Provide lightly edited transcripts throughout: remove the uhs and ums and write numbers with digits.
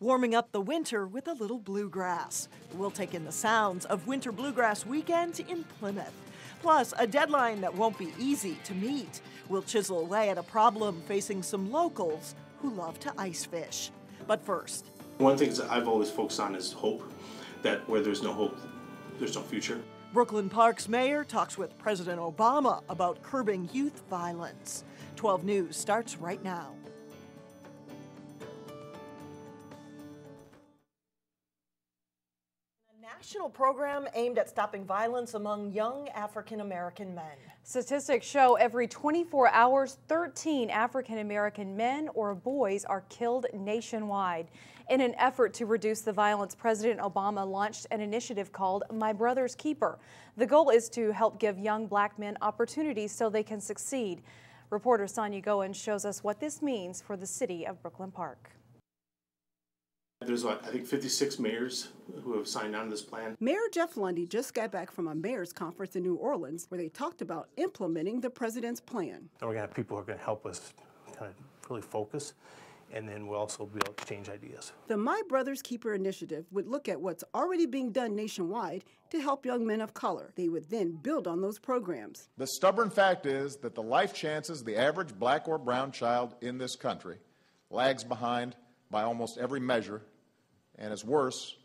warming up the winter with a little bluegrass. We'll take in the sounds of Winter Bluegrass Weekend in Plymouth. Plus, a deadline that won't be easy to meet. We'll chisel away at a problem facing some locals who love to ice fish. But first, one thing that I've always focused on is hope, that where there's no hope, there's no future. Brooklyn Park's mayor talks with President Obama about curbing youth violence. 12 News starts right now. National program aimed at stopping violence among young African American men. Statistics show every 24 hours, 13 African American men or boys are killed nationwide. In an effort to reduce the violence, President Obama launched an initiative called My Brother's Keeper. The goal is to help give young black men opportunities so they can succeed. Reporter Sonia Goins shows us what this means for the city of Brooklyn Park. There's, I think, 56 mayors who have signed on to this plan. Mayor Jeff Lundy just got back from a mayor's conference in New Orleans where they talked about implementing the president's plan. We're going to have people who are going to help us kind of really focus, and then we'll also be able to change ideas. The My Brother's Keeper initiative would look at what's already being done nationwide to help young men of color. They would then build on those programs. The stubborn fact is that the life chances of the average black or brown child in this country lags behind by almost every measure, and is worse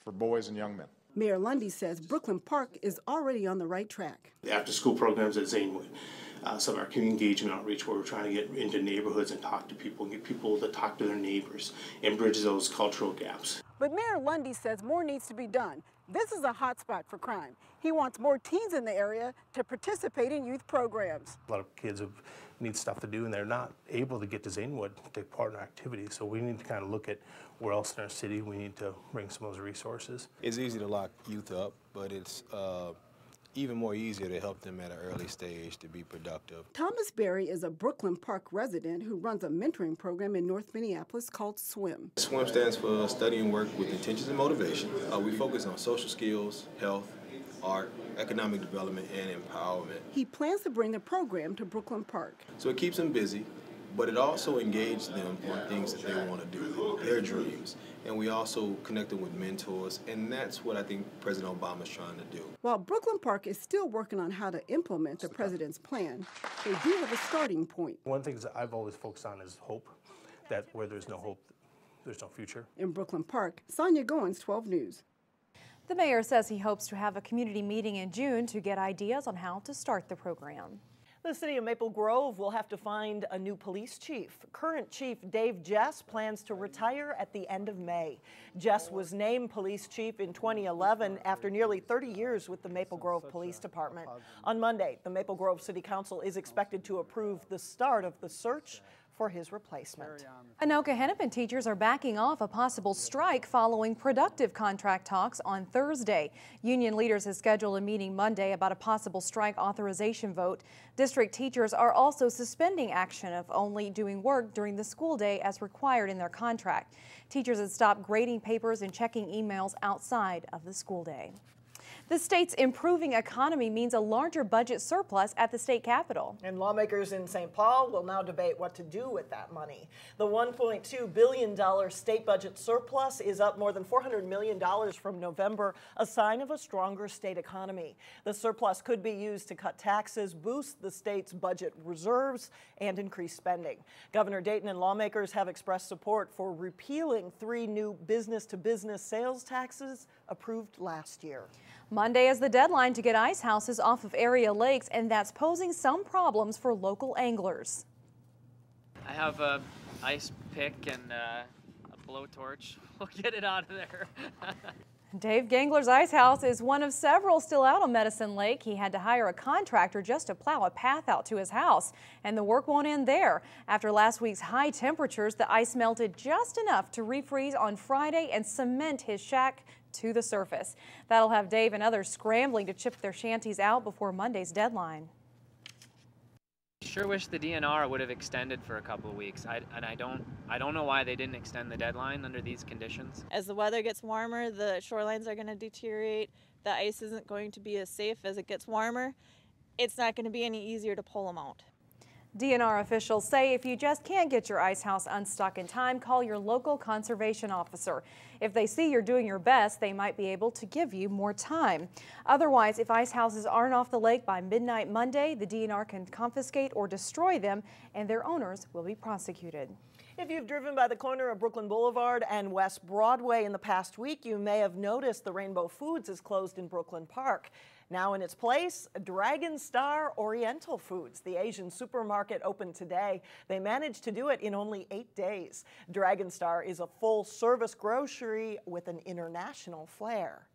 for boys and young men. Mayor Lundy says Brooklyn Park is already on the right track. The after-school programs at Zanewood, some of our community engagement outreach where we're trying to get into neighborhoods and talk to people and get people to talk to their neighbors and bridge those cultural gaps. But Mayor Lundy says more needs to be done. This is a hot spot for crime. He wants more teens in the area to participate in youth programs. A lot of kids need stuff to do, and they're not able to get to Zanewood to take part in our activities. So we need to kind of look at where else in our city we need to bring some of those resources. It's easy to lock youth up, but it's even more easier to help them at an early stage to be productive. Thomas Berry is a Brooklyn Park resident who runs a mentoring program in North Minneapolis called SWIM. SWIM stands for Study and Work with Intentions and Motivation. We focus on social skills, health, art, economic development, and empowerment. He plans to bring the program to Brooklyn Park. So it keeps them busy, but it also engages them on things that they want to do, their dreams. And we also connect them with mentors, and that's what I think President Obama is trying to do. While Brooklyn Park is still working on how to implement the president's plan, they do have a starting point. One thing that I've always focused on is hope, that where there's no hope, there's no future. In Brooklyn Park, Sonia Goins, 12 News. The mayor says he hopes to have a community meeting in June to get ideas on how to start the program. The city of Maple Grove will have to find a new police chief. Current Chief Dave Jess plans to retire at the end of May. Jess was named police chief in 2011 after nearly 30 years with the Maple Grove Police Department. On Monday, the Maple Grove City Council is expected to approve the start of the search for his replacement. Anoka-Hennepin teachers are backing off a possible strike following productive contract talks on Thursday. Union leaders have scheduled a meeting Monday about a possible strike authorization vote. District teachers are also suspending action of only doing work during the school day as required in their contract. Teachers have stopped grading papers and checking emails outside of the school day. The state's improving economy means a larger budget surplus at the state capitol. And lawmakers in St. Paul will now debate what to do with that money. The $1.2 billion state budget surplus is up more than $400 million from November, a sign of a stronger state economy. The surplus could be used to cut taxes, boost the state's budget reserves, and increase spending. Governor Dayton and lawmakers have expressed support for repealing 3 new business-to-business sales taxes approved last year. Monday is the deadline to get ice houses off of area lakes, and that's posing some problems for local anglers. I have a ice pick and a blowtorch. We'll get it out of there. Dave Gangler's ice house is one of several still out on Medicine Lake. He had to hire a contractor just to plow a path out to his house, and the work won't end there. After last week's high temperatures, the ice melted just enough to refreeze on Friday and cement his shack to the surface. That'll have Dave and others scrambling to chip their shanties out before Monday's deadline. Sure wish the DNR would have extended for a couple of weeks. I don't know why they didn't extend the deadline under these conditions. As the weather gets warmer, the shorelines are going to deteriorate. The ice isn't going to be as safe as it gets warmer. It's not going to be any easier to pull them out. DNR officials say if you just can't get your ice house unstuck in time, call your local conservation officer. If they see you're doing your best, they might be able to give you more time. Otherwise, if ice houses aren't off the lake by midnight Monday, the DNR can confiscate or destroy them, and their owners will be prosecuted. If you've driven by the corner of Brooklyn Boulevard and West Broadway in the past week, you may have noticed the Rainbow Foods is closed in Brooklyn Park. Now in its place, Dragon Star Oriental Foods. The Asian supermarket opened today. They managed to do it in only 8 days. Dragon Star is a full-service grocery with an international flair.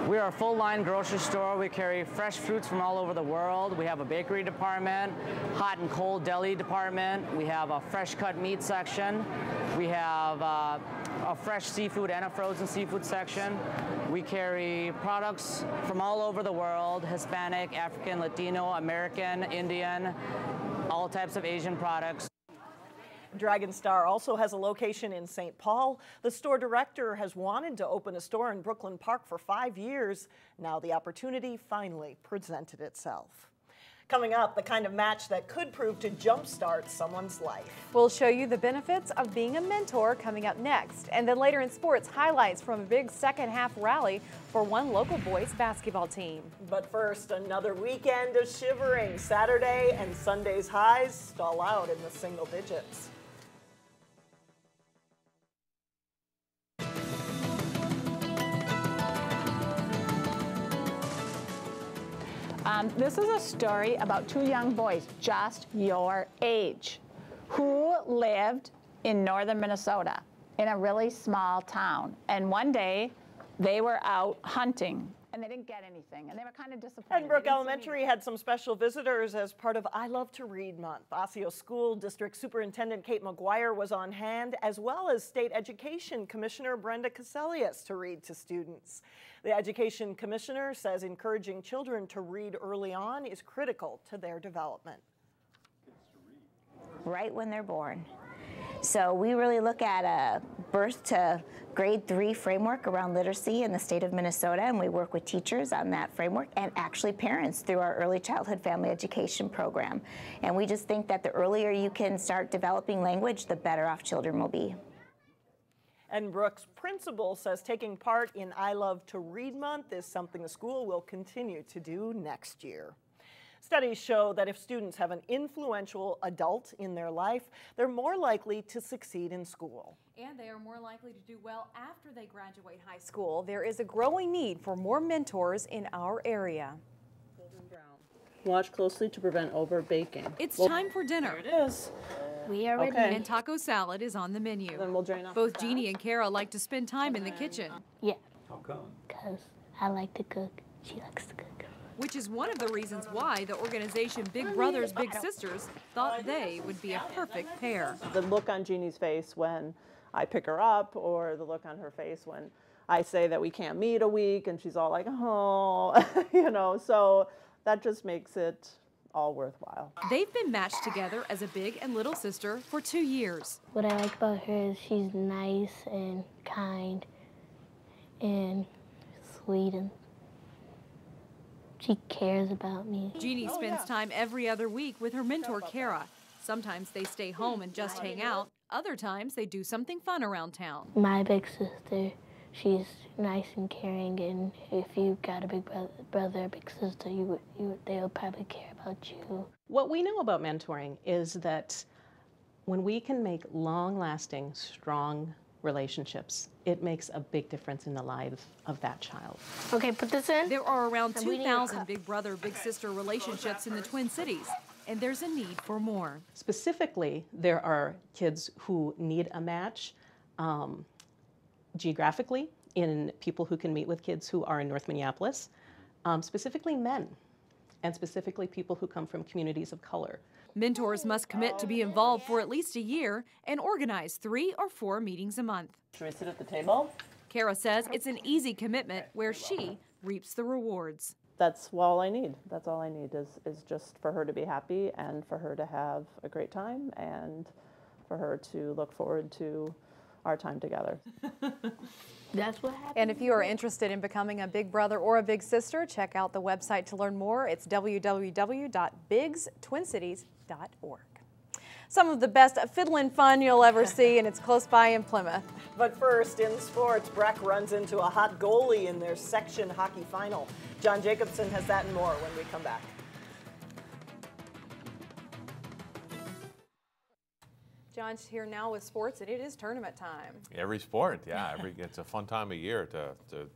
We are a full-line grocery store. We carry fresh fruits from all over the world. We have a bakery department, hot and cold deli department. We have a fresh cut meat section. We have a fresh seafood and a frozen seafood section. We carry products from all over the world: Hispanic, African, Latino, American, Indian, all types of Asian products. Dragon Star also has a location in St. Paul. The store director has wanted to open a store in Brooklyn Park for 5 years. Now the opportunity finally presented itself. Coming up, the kind of match that could prove to jumpstart someone's life. We'll show you the benefits of being a mentor coming up next. And then later in sports, highlights from a big second half rally for one local boys basketball team. But first, another weekend of shivering. Saturday and Sunday's highs stall out in the single digits. This is a story about two young boys, just your age, who lived in northern Minnesota in a really small town. And one day they were out hunting and they didn't get anything, and they were kind of disappointed. Edinbrook Elementary had some special visitors as part of I Love to Read Month. Osseo School District Superintendent Kate McGuire was on hand, as well as State Education Commissioner Brenda Cassellius to read to students. The Education Commissioner says encouraging children to read early on is critical to their development. Right when they're born. So we really look at a birth to grade 3 framework around literacy in the state of Minnesota, and we work with teachers on that framework and actually parents through our early childhood family education program. And we just think that the earlier you can start developing language, the better off children will be. Edinbrook's principal says taking part in I Love to Read Month is something the school will continue to do next year. Studies show that if students have an influential adult in their life, they're more likely to succeed in school. And they are more likely to do well after they graduate high school. There is a growing need for more mentors in our area. Watch closely to prevent over-baking. It's time for dinner. There it is. We are ready. Okay. And taco salad is on the menu. Then we'll drain off Both Jeannie and Kara like to spend time in the kitchen. Yeah. How come? Because I like to cook. She likes to cook. Which is one of the reasons why the organization Big Brothers Big Sisters thought they would be a perfect pair. The look on Jeannie's face when I pick her up, or the look on her face when I say that we can't meet a week, and she's all like, oh, you know, so that just makes it all worthwhile. They've been matched together as a big and little sister for 2 years. What I like about her is she's nice and kind and sweet, and she cares about me. Jeannie spends time every other week with her mentor, Kara. Sometimes they stay home and just hang out. Other times they do something fun around town. My big sister, she's nice and caring, and if you've got a big brother or big sister, they'll probably care about you. What we know about mentoring is that when we can make long-lasting, strong relationships, it makes a big difference in the lives of that child. Okay, put this in. There are around 2,000 big brother, big sister relationships in the Twin Cities, and there's a need for more. Specifically, there are kids who need a match geographically, in people who can meet with kids who are in North Minneapolis, specifically men, and specifically people who come from communities of color. Mentors must commit to be involved for at least a year and organize 3 or 4 meetings a month. Should we sit at the table? Kara says it's an easy commitment where she reaps the rewards. That's all I need. That's all I need is just for her to be happy and for her to have a great time and for her to look forward to our time together. That's what happened. And if you are interested in becoming a big brother or a big sister, check out the website to learn more. It's www.bigstwincities.org. Some of the best fiddling fun you'll ever see, and it's close by in Plymouth. But first, in sports, Breck runs into a hot goalie in their section hockey final. John Jacobson has that and more when we come back. John's here now with sports, and it is tournament time. Every sport, yeah. It's a fun time of year to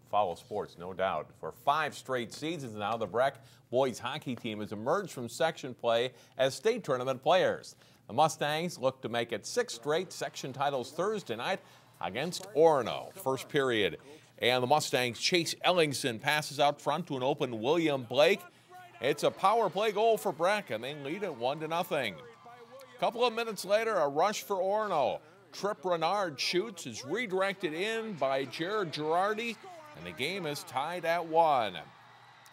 follow sports, no doubt. For 5 straight seasons now, the Breck boys hockey team has emerged from section play as state tournament players. The Mustangs look to make it 6 straight section titles Thursday night against Orono. First period, and the Mustangs' Chase Ellingson passes out front to an open William Blake. It's a power play goal for Breck, and they lead it 1-0. A couple of minutes later, a rush for Orono. Trip Renard shoots, is redirected in by Jared Girardi, and the game is tied at 1.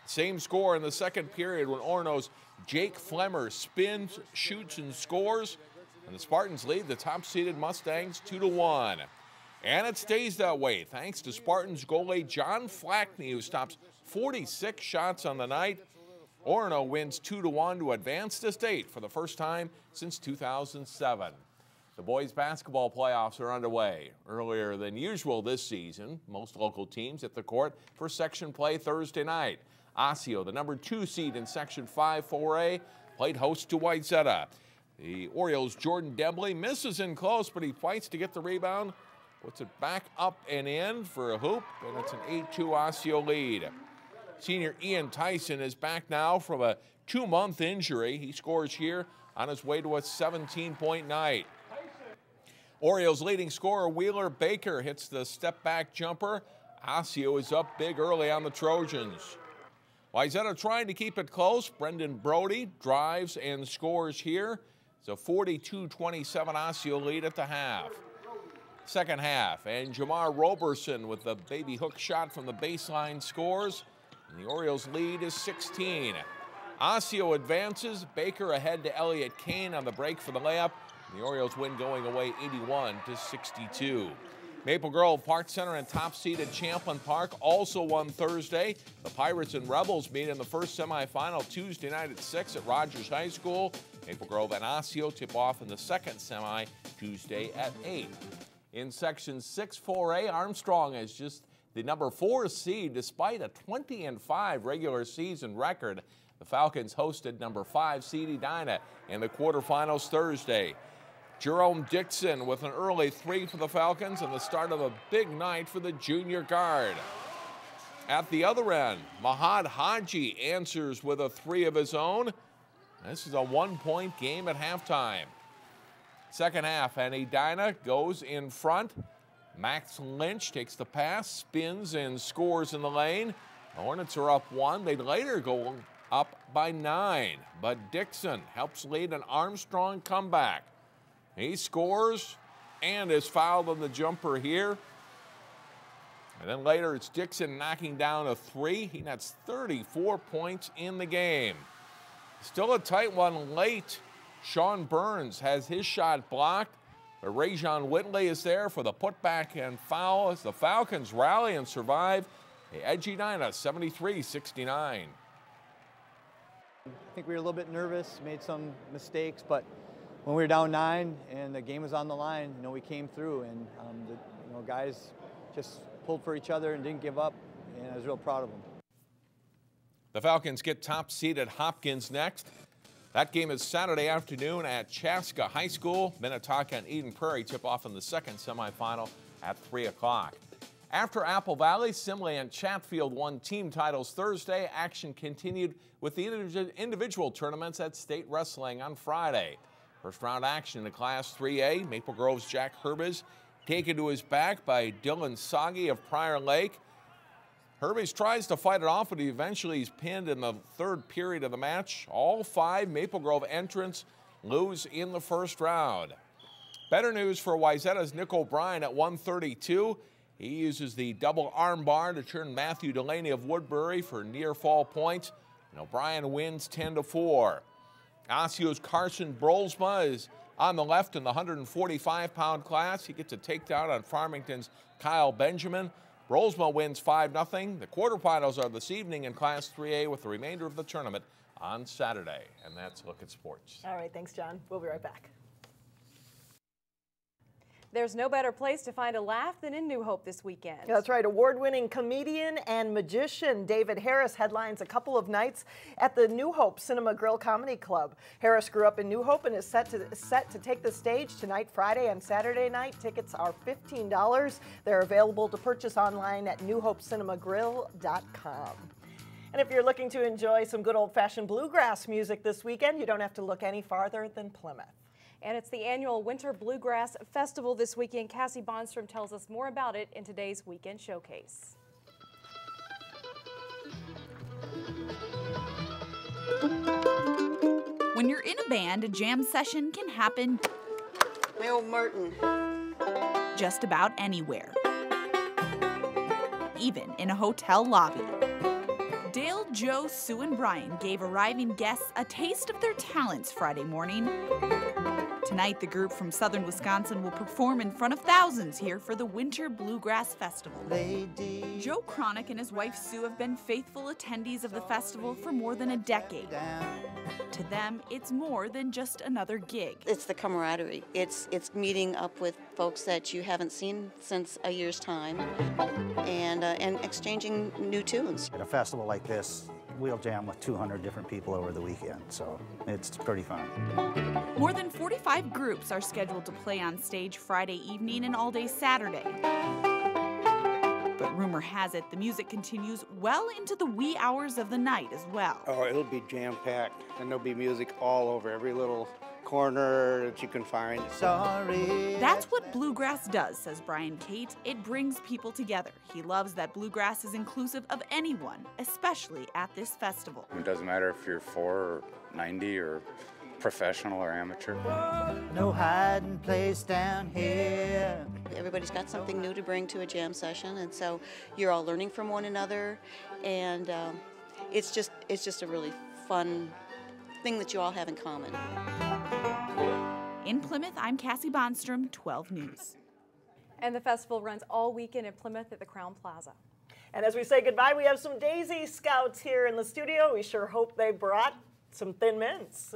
Same score in the second period when Orono's Jake Flemmer spins, shoots, and scores, and the Spartans lead the top-seeded Mustangs 2-1. And it stays that way thanks to Spartans goalie John Flackney, who stops 46 shots on the night. Orono wins 2-1 to advance to state for the first time since 2007. The boys basketball playoffs are underway. Earlier than usual this season, most local teams hit the court for section play Thursday night. Osseo, the number 2 seed in Section 5 4A, played host to Wayzata. The Orioles' Jordan Debley misses in close, but he fights to get the rebound, puts it back up and in for a hoop, and it's an 8-2 Osseo lead. Senior Ian Tyson is back now from a 2-month injury. He scores here on his way to a 17-point night. Orioles' leading scorer Wheeler Baker hits the step-back jumper. Osseo is up big early on the Trojans. Wayzata trying to keep it close. Brendan Brody drives and scores here. It's a 42-27 Osseo lead at the half. Second half, and Jamar Roberson with the baby hook shot from the baseline scores. And the Orioles' lead is 16. Osseo advances. Baker ahead to Elliott Kane on the break for the layup. And the Orioles win going away 81-62. Maple Grove Park Center and top-seeded Champlin Park also won Thursday. The Pirates and Rebels meet in the first semifinal Tuesday night at 6 at Rogers High School. Maple Grove and Osseo tip off in the second semi Tuesday at 8. In Section 6 4A, Armstrong is just the number 4 seed despite a 20-5 regular season record. The Falcons hosted number 5 seed Edina in the quarterfinals Thursday. Jerome Dixon with an early 3 for the Falcons and the start of a big night for the junior guard. At the other end, Mahad Haji answers with a 3 of his own. This is a 1-point game at halftime. Second half, and Edina goes in front. Max Lynch takes the pass, spins, and scores in the lane. The Hornets are up 1. They later go up by 9, but Dixon helps lead an Armstrong comeback. He scores and is fouled on the jumper here. And then later it's Dixon knocking down a 3. He nets 34 points in the game. Still a tight one late. Sean Burns has his shot blocked, but Rajon Whitley is there for the putback and foul as the Falcons rally and survive. They edge Edina 73-69. I think we were a little bit nervous, made some mistakes, but when we were down 9 and the game was on the line, we came through, and the guys just pulled for each other and didn't give up, and I was real proud of them. The Falcons get top-seeded Hopkins next. That game is Saturday afternoon at Chaska High School. Minnetonka and Eden Prairie tip off in the second semifinal at 3 o'clock. After Apple Valley, Simley and Chatfield won team titles Thursday. Action continued with the individual tournaments at state wrestling on Friday. First round action in the Class 3A. Maple Grove's Jack Herbes taken to his back by Dylan Soggy of Prior Lake. Herbes tries to fight it off, but he eventually is pinned in the third period of the match. All 5 Maple Grove entrants lose in the first round. Better news for Wayzata's Nick O'Brien at 132. He uses the double arm bar to turn Matthew Delaney of Woodbury for near fall points. And O'Brien wins 10-4. Osseo's Carson Brolsma is on the left in the 145-pound class. He gets a takedown on Farmington's Kyle Benjamin. Rolesma wins 5-0. The quarterfinals are this evening in Class 3A with the remainder of the tournament on Saturday. And that's a look at sports. All right, thanks, John. We'll be right back. There's no better place to find a laugh than in New Hope this weekend. That's right. Award-winning comedian and magician David Harris headlines a couple of nights at the New Hope Cinema Grill Comedy Club. Harris grew up in New Hope and is set to take the stage tonight, Friday, and Saturday night. Tickets are $15. They're available to purchase online at newhopecinemagrill.com. And if you're looking to enjoy some good old-fashioned bluegrass music this weekend, you don't have to look any farther than Plymouth. And it's the annual Winter Bluegrass Festival this weekend. Cassie Bondstrom tells us more about it in today's Weekend Showcase. When you're in a band, a jam session can happen just about anywhere, even in a hotel lobby. Dale, Joe, Sue, and Brian gave arriving guests a taste of their talents Friday morning. Tonight, the group from southern Wisconsin will perform in front of thousands here for the Winter Bluegrass Festival. Joe Cronick and his wife Sue have been faithful attendees of the festival for more than a decade. To them, it's more than just another gig. It's the camaraderie. It's meeting up with folks that you haven't seen since a year's time and exchanging new tunes. At a festival like this, we'll jam with 200 different people over the weekend, so it's pretty fun. More than 45 groups are scheduled to play on stage Friday evening and all day Saturday. But rumor has it the music continues well into the wee hours of the night as well. Oh, it'll be jam-packed, and there'll be music all over, every little corner that you can find. Sorry. That's what bluegrass does, says Brian Cate. It brings people together. He loves that bluegrass is inclusive of anyone, especially at this festival. It doesn't matter if you're 4 or 90 or professional or amateur. No hiding place down here. Everybody's got something new to bring to a jam session, and so you're all learning from one another, and it's just a really fun thing that you all have in common. In Plymouth, I'm Cassie Bondstrom, 12 News. And the festival runs all weekend in Plymouth at the Crown Plaza. And as we say goodbye, we have some Daisy Scouts here in the studio. We sure hope they brought some Thin Mints.